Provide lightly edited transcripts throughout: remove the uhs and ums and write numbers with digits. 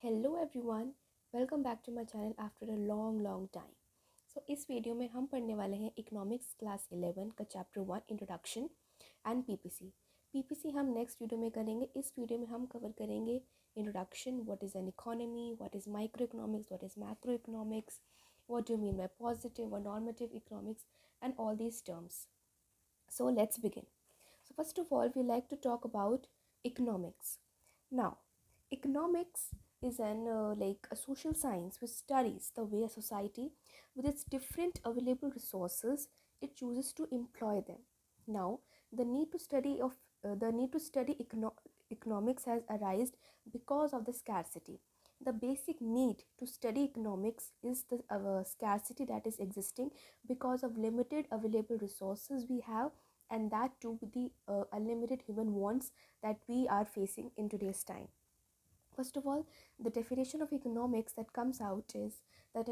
Hello everyone, welcome back to my channel after a long time. इस video में हम पढ़ने वाले हैं इकोनॉमिक्स क्लास 11 का chapter 1 introduction and PPC. PPC हम नेक्स्ट वीडियो में करेंगे। इस वीडियो में हम कवर करेंगे introduction, what is an economy, what is micro economics, what is macro economics, what do mean by positive और normative economics and all these terms. So let's begin. So first of all, we like to talk about economics. Now, economics is a social science which studies the way a society, with its different available resources, it chooses to employ them. Now, the need to study economics has arisen because of the scarcity. The basic need to study economics is the scarcity that is existing because of limited available resources we have, and that too with the unlimited human wants that we are facing in today's time. First of all, the definition of economics that comes out is that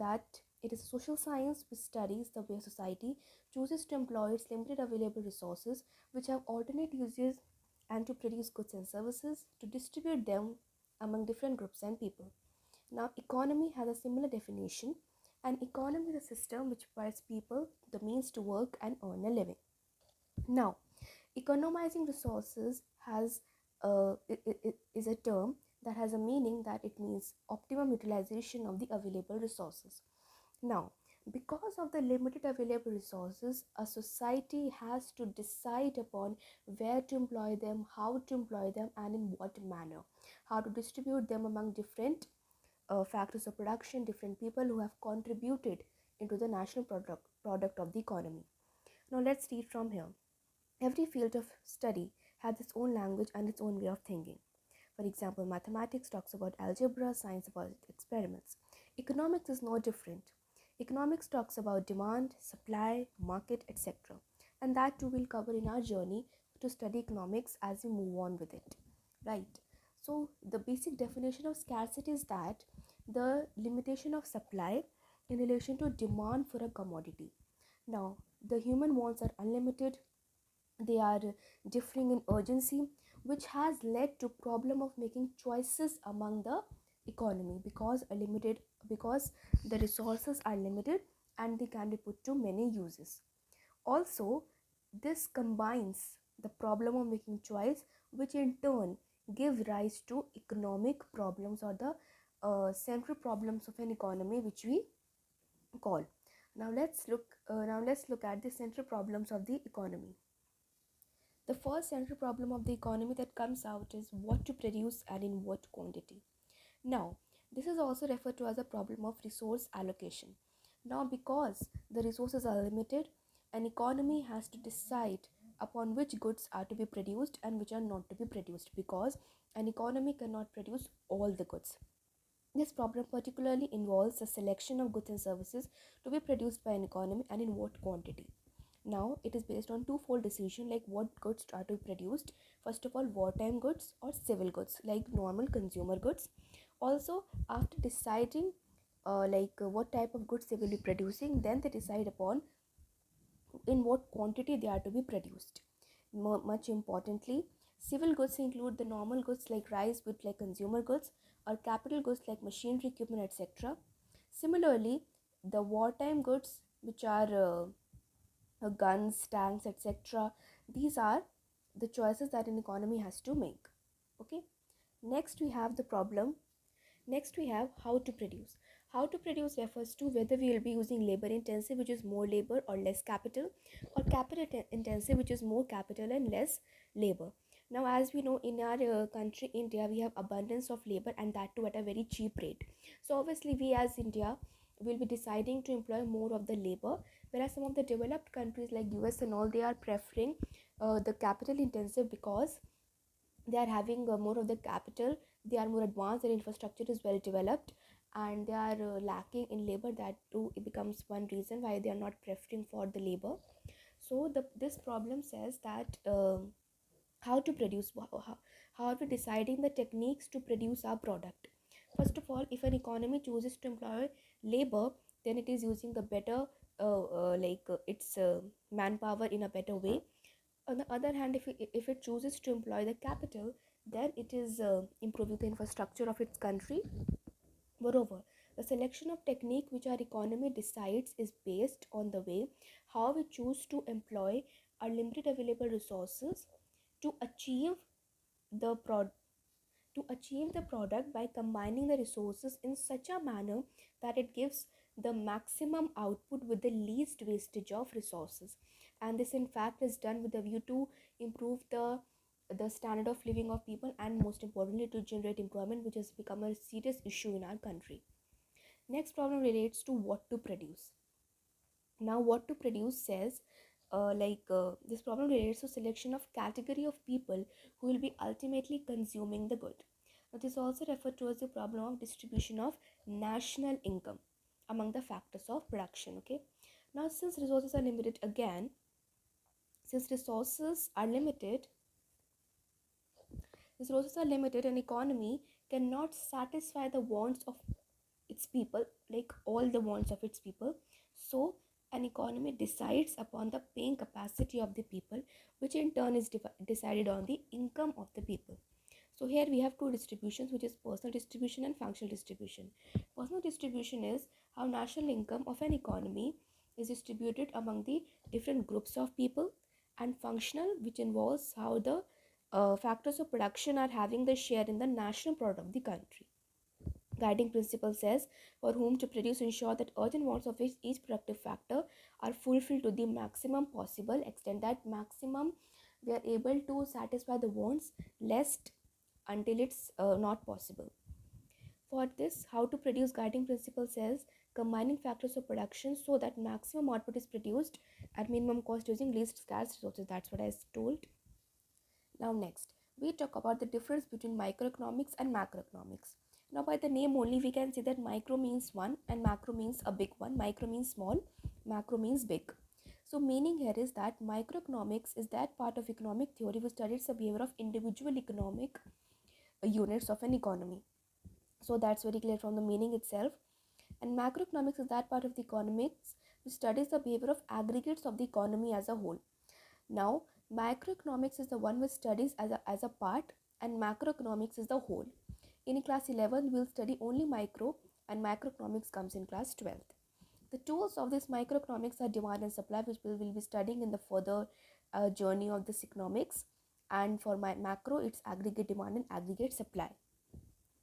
that it is a social science which studies the way society chooses to employ its limited available resources, which have alternate uses, and to produce goods and services, to distribute them among different groups and people. Now, economy has a similar definition. An economy is a system which provides people the means to work and earn a living. Now, economizing resources is a term that has a meaning that it means optimum utilization of the available resources. Now, because of the limited available resources, a society has to decide upon where to employ them, how to employ them, and in what manner, how to distribute them among different factors of production, different people who have contributed into the national product of the economy. Now, let's read from here. Every field of study has its own language and its own way of thinking. For example, mathematics talks about algebra, science about experiments. Economics is no different. Economics talks about demand, supply, market, etc. And that too we'll cover in our journey to study economics as we move on with it. Right. So the basic definition of scarcity is that the limitation of supply in relation to demand for a commodity. Now, the human wants are unlimited, they are differing in urgency, which has led to problem of making choices among the economy because the resources are limited and they can be put to many uses. Also, this combines the problem of making choice, which in turn give rise to economic problems, or the central problems of an economy, which we call. Now let's look at the central problems of the economy. The first central problem of the economy that comes out is what to produce and in what quantity. Now, this is also referred to as a problem of resource allocation. Now, because the resources are limited, an economy has to decide upon which goods are to be produced and which are not to be produced, because an economy cannot produce all the goods. This problem particularly involves the selection of goods and services to be produced by an economy and in what quantity. Now, it is based on twofold decision, like what goods are to be produced. First of all, wartime goods or civil goods, like normal consumer goods. Also, after deciding what type of goods they will be producing, then they decide upon in what quantity they are to be produced. Much importantly, civil goods include the normal goods like rice, wood like consumer goods, or capital goods like machinery, equipment, etc. Similarly, the wartime goods, which are guns, tanks, etc. These are the choices that an economy has to make. Okay. Next, we have the problem. Next, we have how to produce. How to produce refers to whether we will be using labor intensive, which is more labor or less capital, or capital intensive, which is more capital and less labor. Now, as we know, in our country, India, we have abundance of labor, and that too at a very cheap rate. So, obviously, we as India will be deciding to employ more of the labor, whereas some of the developed countries like US and all, they are preferring the capital intensive because they are having more of the capital, they are more advanced, their infrastructure is well developed, and they are lacking in labor. That too it becomes one reason why they are not preferring for the labor. So this problem says that how to produce, how are we deciding the techniques to produce our product. First of all, if an economy chooses to employ labor, then it is using the better its manpower in a better way. On the other hand, if it chooses to employ the capital, then it is improving the infrastructure of its country. Moreover, the selection of technique which our economy decides is based on the way how we choose to employ our limited available resources to achieve the pro- to achieve the product by combining the resources in such a manner that it gives the maximum output with the least wastage of resources. And this in fact is done with a view to improve the standard of living of people, and most importantly to generate employment, which has become a serious issue in our country. Next problem relates to what to produce. Now what to produce says, this problem relates to selection of category of people who will be ultimately consuming the good. Now this is also referred to as the problem of distribution of national income among the factors of production. Okay, now since resources are limited, an economy cannot satisfy the wants of its people, like all the wants of its people. So an economy decides upon the paying capacity of the people, which in turn is decided on the income of the people. So here we have two distributions, which is personal distribution and functional distribution. Personal distribution is how national income of an economy is distributed among the different groups of people, and functional, which involves how the factors of production are having the share in the national product of the country. Guiding principle says for whom to produce ensure that urgent wants of each productive factor are fulfilled to the maximum possible extent, that maximum we are able to satisfy the wants lest until it's not possible. For this, how to produce guiding principle says combining factors of production so that maximum output is produced at minimum cost using least scarce resources. That's what I told. Now next, we talk about the difference between microeconomics and macroeconomics. Now by the name only we can see that micro means one and macro means a big one. Micro means small, macro means big. So meaning here is that microeconomics is that part of economic theory which studies the behavior of individual economic units of an economy. So that's very clear from the meaning itself. And macroeconomics is that part of the economics which studies the behavior of aggregates of the economy as a whole. Now, microeconomics is the one which studies as a part, and macroeconomics is the whole. In class 11, we'll study only micro, and macroeconomics comes in class 12th. The tools of this microeconomics are demand and supply, which we will be studying in the further journey of this economics. And for my macro, it's aggregate demand and aggregate supply.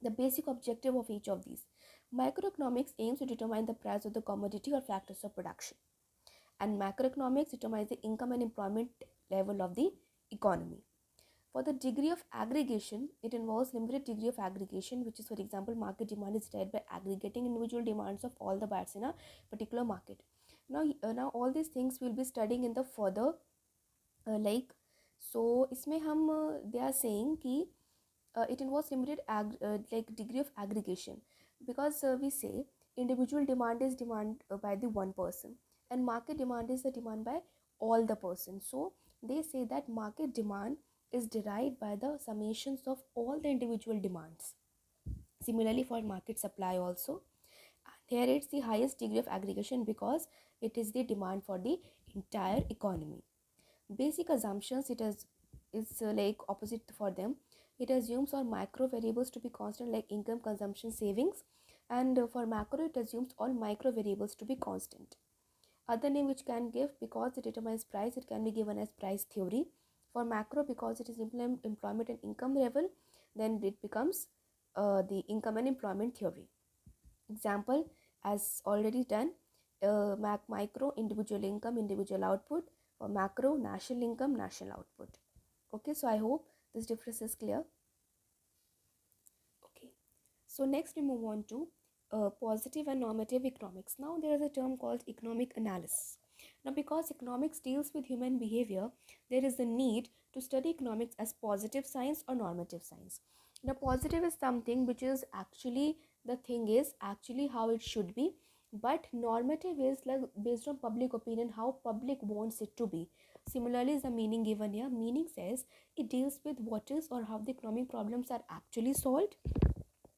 The basic objective of each of these. Microeconomics aims to determine the price of the commodity or factors of production, and macroeconomics determines the income and employment level of the economy. For the degree of aggregation, it involves limited degree of aggregation, which is, for example, market demand is decided by aggregating individual demands of all the buyers in a particular market. Now all these things we'll be studying in the further so इसमें हम they are saying कि it involves limited degree of aggregation, because we say individual demand is demand by the one person, and market demand is the demand by all the persons. So they say that market demand is derived by the summations of all the individual demands. Similarly for market supply also, here it's the highest degree of aggregation because it is the demand for the entire economy. Basic assumptions, it's like opposite for them. It assumes all micro variables to be constant, like income, consumption, savings, and for macro it assumes all micro variables to be constant. Other name which can give, because it determines price, it can be given as price theory. For macro, because it is employment and income level, then it becomes the income and employment theory. Example as already done, micro individual income, individual output. For macro, national income, national output. Okay, so I hope this difference is clear. Okay, so next we move on to positive and normative economics. Now there is a term called economic analysis. Now because economics deals with human behavior, there is a need to study economics as positive science or normative science. Now positive is something which is actually, the thing is actually how it should be, but normative is like based on public opinion, how public wants it to be. Similarly is the meaning given here. Meaning says it deals with what is or how the economic problems are actually solved,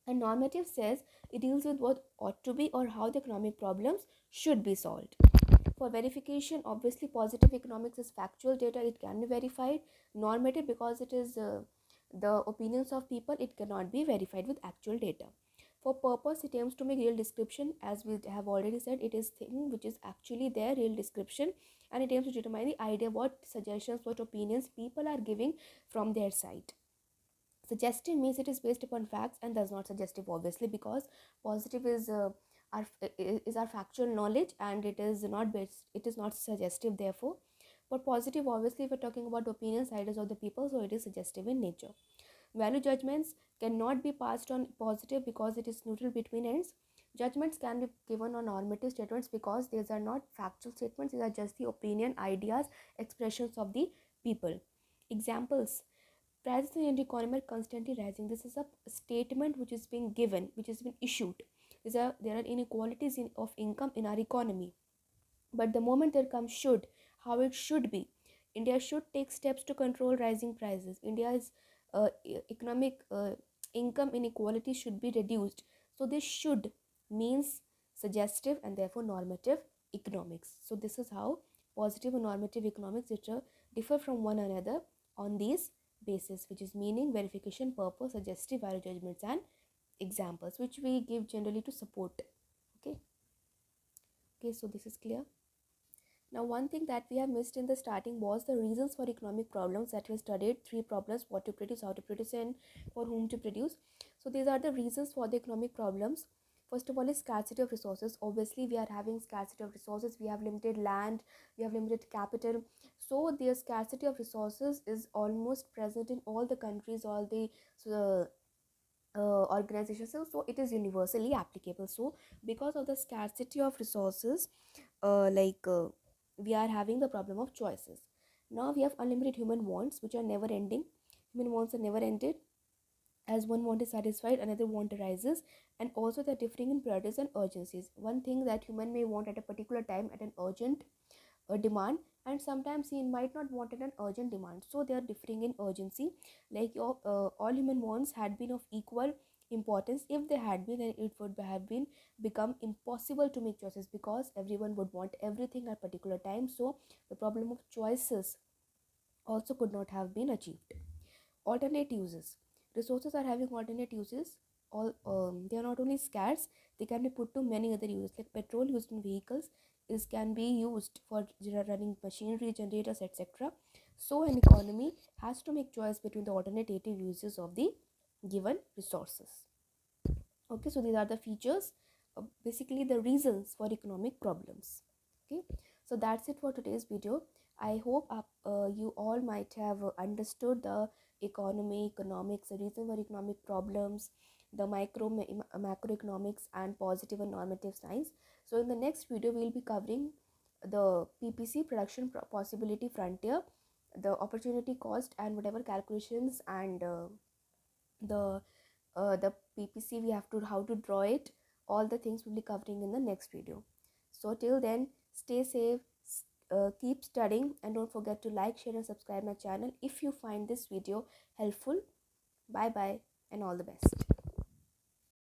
and normative says it deals with what ought to be or how the economic problems should be solved. For verification, obviously positive economics is factual data, it can be verified. Normative, because it is the opinions of people, it cannot be verified with actual data. For purpose, it aims to make real description, as we have already said, it is thing which is actually their real description, and it aims to determine the idea what suggestions, what opinions people are giving from their side. Suggestive means it is based upon facts and does not suggestive, obviously, because positive our is our factual knowledge, and it is not based, it is not suggestive. Therefore, for positive, obviously, if we're talking about opinions, ideas of the people, so it is suggestive in nature. Value judgments cannot be passed on positive because it is neutral between ends. Judgments can be given on normative statements because these are not factual statements, these are just the opinion, ideas, expressions of the people. Examples: prices in the economy are constantly rising. This is a statement which is being given, which has been issued. There are inequalities of income in our economy. But the moment there comes should, how it should be. India should take steps to control rising prices. India's economic income inequality should be reduced. So this should means suggestive and therefore normative economics. So this is how positive and normative economics differ from one another on these basis, which is meaning, verification, purpose, suggestive, value judgments, and examples, which we give generally to support. Okay, so this is clear. Now, one thing that we have missed in the starting was the reasons for economic problems that we studied. Three problems: what to produce, how to produce, and for whom to produce. So these are the reasons for the economic problems. First of all is scarcity of resources. Obviously, we are having scarcity of resources. We have limited land, we have limited capital. So the scarcity of resources is almost present in all the countries, all the organizations. So it is universally applicable. So because of the scarcity of resources, we are having the problem of choices. Now we have unlimited human wants, which are never ending. Human wants are never ended. As one want is satisfied, another want arises, and also they're differing in priorities and urgencies. One thing that human may want at a particular time at an urgent demand, and sometimes he might not want an urgent demand, so they are differing in urgency. Like your all human wants had been of equal importance. If they had been, then it would have been become impossible to make choices because everyone would want everything at particular time. So the problem of choices also could not have been achieved. Alternate uses: resources are having alternate uses. All they are not only scarce, they can be put to many other uses. Like petrol used in vehicles is can be used for running machinery, generators, etc. So an economy has to make choice between the alternative uses of the given resources. Okay, so these are the features, basically the reasons for economic problems. Okay, so that's it for today's video. I hope you all might have understood the economics, the reason for economic problems, the macroeconomics, and positive and normative science. So in the next video we will be covering the PPC, production possibility frontier, the opportunity cost, and whatever calculations and the PPC we have to how to draw it. All the things we'll be covering in the next video. So till then, stay safe, keep studying, and don't forget to like, share, and subscribe my channel if you find this video helpful. Bye bye and all the best.